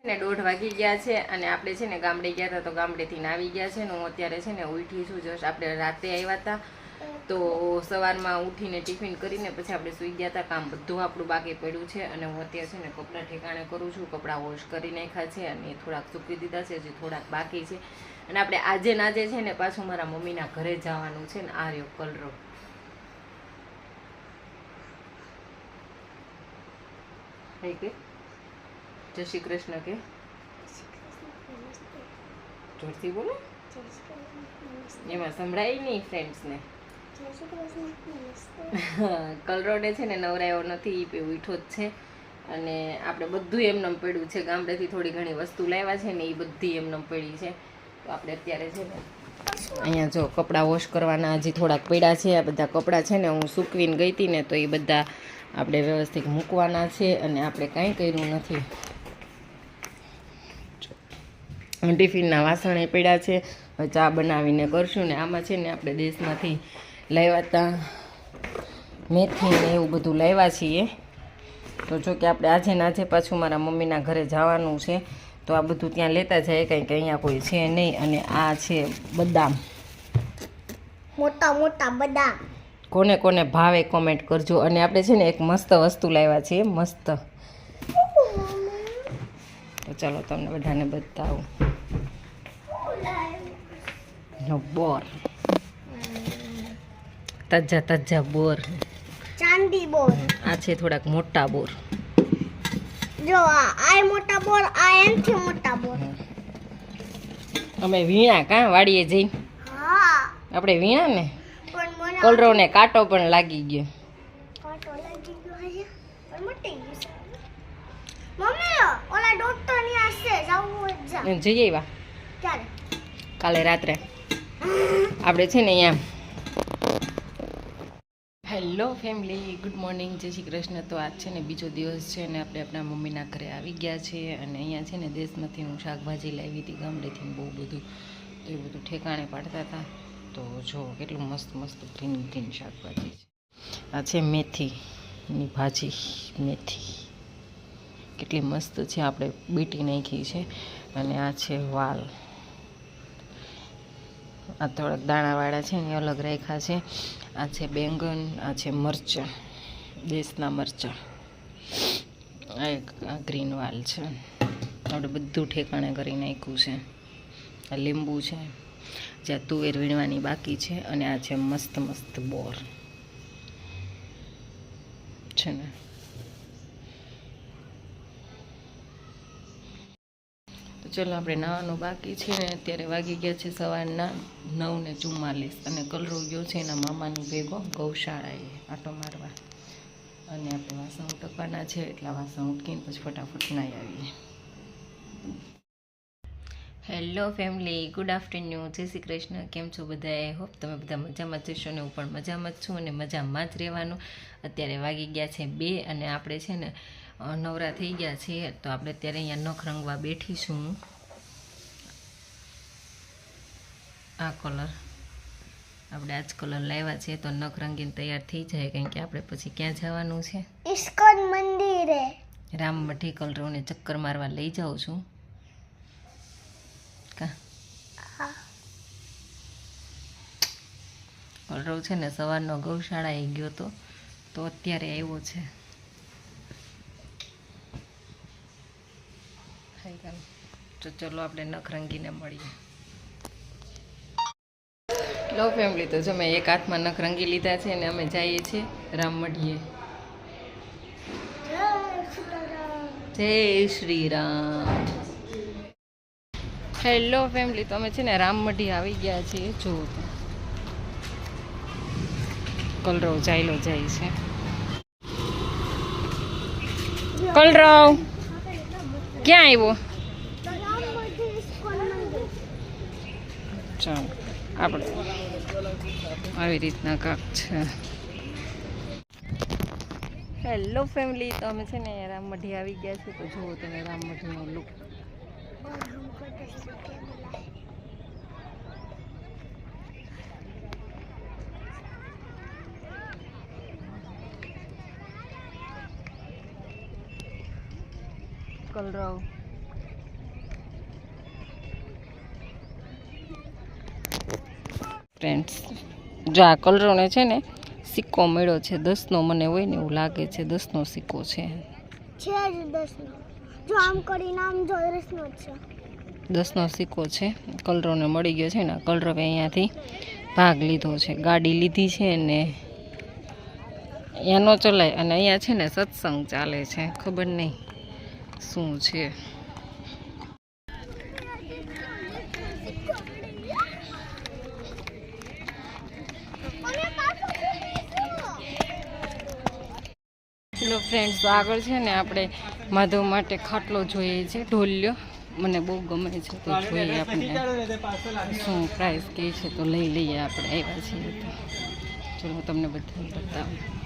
ને 1:30 વાગી ગયા છે અને આપણે છે ને ગામડે ગયા હતા તો ગામડેથી આવી ગયા છે ને હું અત્યારે છે ને ઉઠી છું. જસ્ટ આપણે રાતે આવ્યા હતા તો સવારમાં ઉઠીને ટિફિન કરીને પછી આપણે સૂઈ ગયા હતા. કામ બધું આપણું બાકી પડ્યું છે અને હું અત્યારે છે ને કપડાં ઠેકાણે કરું છું. કપડાં વોશ કરી નાખ્યા છે અને થોડાક સૂકી દીધા છે, હજી થોડાક બાકી છે. અને આપણે આજે નાજે છે ને પાછું મારા મમ્મીના ઘરે જવાનું છે ને આ રહ્યો કલરો. કે જય શ્રી કૃષ્ણ કે જોરથી બોલો, એમાં સંભળાય નહીં ફ્રેન્ડ્સને. કલરોડે છે ને નવરાયો નથી, એ ઉઠો જ છે અને આપણે બધું એમને પડ્યું છે. ગામડેથી થોડી ઘણી વસ્તુ લાવ્યા છે ને એ બધી એમને પડી છે. તો આપણે અત્યારે છે ને અહીંયા જો કપડાં વોશ કરવાના હજી થોડાક પડ્યા છે. આ બધા કપડાં છે ને હું સૂકવીને ગઈ હતી ને તો એ બધા આપણે વ્યવસ્થિત મૂકવાના છે અને આપણે કાંઈ કર્યું નથી. ટિફિનના વાસણ એ પડ્યા છે, ચા બનાવીને કરશું. ને આમાં છે ને આપણે દેશમાંથી લાવ્યા હતા મેથી ને એવું બધું લાવ્યા છીએ. તો જો કે આપણે આજે ને આજે પાછું મારા મમ્મીના ઘરે જવાનું છે તો આ બધું ત્યાં લેતા જાય, કંઈ કે અહીંયા કોઈ છે નહીં. અને આ છે બદામ, મોટા મોટા બદામ. કોને કોને ભાવે કોમેન્ટ કરજો. અને આપણે છે ને એક મસ્ત વસ્તુ લાવ્યા છીએ, મસ્ત. તો ચાલો તમને બધાને બતાવું. બોર, તાજા તાજા બોર, ચાંદી બોર. આ છે થોડાક મોટા બોર. જો આ મોટા બોર, આ એનથી મોટા બોર. અમે વીણા કાં વાડીએ જઈ, હા આપણે વીણા ને પણ મને કલરોને કાંટો પણ લાગી ગયો. કાંટો લાગી ગયો હે પણ મટી ગયું છે. મમ્મી ઓલા ડોક્ટર ની આસે જાવું જ જા. જઈ આવ્યા ક્યારે? કાલે રાત્રે. આપણે છે ને અહીંયા હેલો ફેમિલી, ગુડ મોર્નિંગ, જય શ્રી કૃષ્ણ. તો આજ છે ને બીજો દિવસ છે ને આપણે આપણા મમ્મીના ઘરે આવી ગયા છીએ અને અહીંયા છે ને દેશમાંથી હું શાકભાજી લાવી હતી ગામડેથી બહુ બધું. તો એ બધું ઠેકાણે પાડતા હતા. તો જો કેટલું મસ્ત મસ્ત ગ્રીન ગ્રીન શાકભાજી છે. આ છે મેથીની ભાજી, મેથી કેટલી મસ્ત છે, આપણે બીટી નાખી છે. અને આ છે વાલ, આ થોડાક દાણાવાળા છે ને અલગ રાખ્યા છે. આ છે બેંગન, આ છે મરચાં, દેશના મરચાં. આ ગ્રીન વાલ છે. આપણે બધું ઠેકાણે કરી નાખ્યું છે. આ લીંબુ છે, જ્યાં તુવેર વીણવાની બાકી છે. અને આ છે મસ્ત મસ્ત બોર છે ને. તો ચલો આપણે નાવાનું બાકી છે ને અત્યારે વાગી ગયા છે સવારના 9:44 અને કલરો ગયો છે એના મામાની ભેગો ગૌશાળાએ આટો મારવા. અને આપણે વાસણ ઉટકવાના છે, એટલા વાસણ ઉટકીને પછી ફટાફટ નાહી આવીએ. હેલો ફેમિલી, ગુડ આફ્ટરનૂન, જય શ્રી કૃષ્ણ. કેમ છો બધા? આઈ હોપ તમે બધા મજામાં જ જશો ને હું પણ મજામાં જ છું અને મજામાં જ રહેવાનું. અત્યારે વાગી ગયા છે 2 અને આપણે છે ને નવરા થઈ ગયા છીએ. તો આપણે અત્યારે અહીંયા નખ રંગવા બેઠીશું. આ કલર આપણે આજ કલર લાવ્યા છે તો નખ રંગીને તૈયાર થઈ જાય, કારણ કે આપણે પછી ક્યાં જવાનું છે? ઇસ્કોન મંદિરે. રામમઠી કલરોને ચક્કર મારવા લઈ જાઉં છું. કલરો છે ને સવારનો ગૌશાળાએ ગયો તો અત્યારે આવ્યો છે. તો ચલો આપણે નખ રંગીને મળીએ. લો ફેમિલી, તો જો મેં એક હાથમાં નખ રંગી લીધા છે અને અમે જઈએ છીએ રામમઢીએ. જય શ્રી રામ. હેલો ફેમિલી, તો અમે છે ને રામમઢી આવી ગયા છીએ. જો કલરવ ચાલ્યો જાય છે. કલરવ ક્યાં આવ્યો? ચાલો આપણે આવી રીતના કાંક છે. હેલો ફેમિલી, તો અમે છે ને રામમઢી આવી ગયા છીએ. તો જુઓ તમે રામમઢીનો લુક. કલરવ ફ્રેન્ડ્સ જો આ કલરોને છે ને સિક્કો મળ્યો છે 10નો, મને હોય ને એવું લાગે છે 10નો સિક્કો છે. છે જ 10નો. જો આમ કરીને આમ જો 10નો જ છે. 10નો સિક્કો છે. કલરોને મળી ગયો છે ને. કલરવે અહીંયાથી ભાગ લીધો છે, ગાડી લીધી છે ને અહીંયા ન ચલાય. અને અહીંયા છે ને સત્સંગ ચાલે છે, ખબર નહીં શું છે. હેલો ફ્રેન્ડ્સ, આગળ છે ને આપણે માધવ માટે ખાટલો જોઈએ છે, ઢોલિયો. મને બહુ ગમે છે તો જોઈએ આપણે શું પ્રાઇસ કહે છે તો લઈ લઈએ. આપણે આવ્યા છીએ તો ચલો તમને બધાને બતાવું.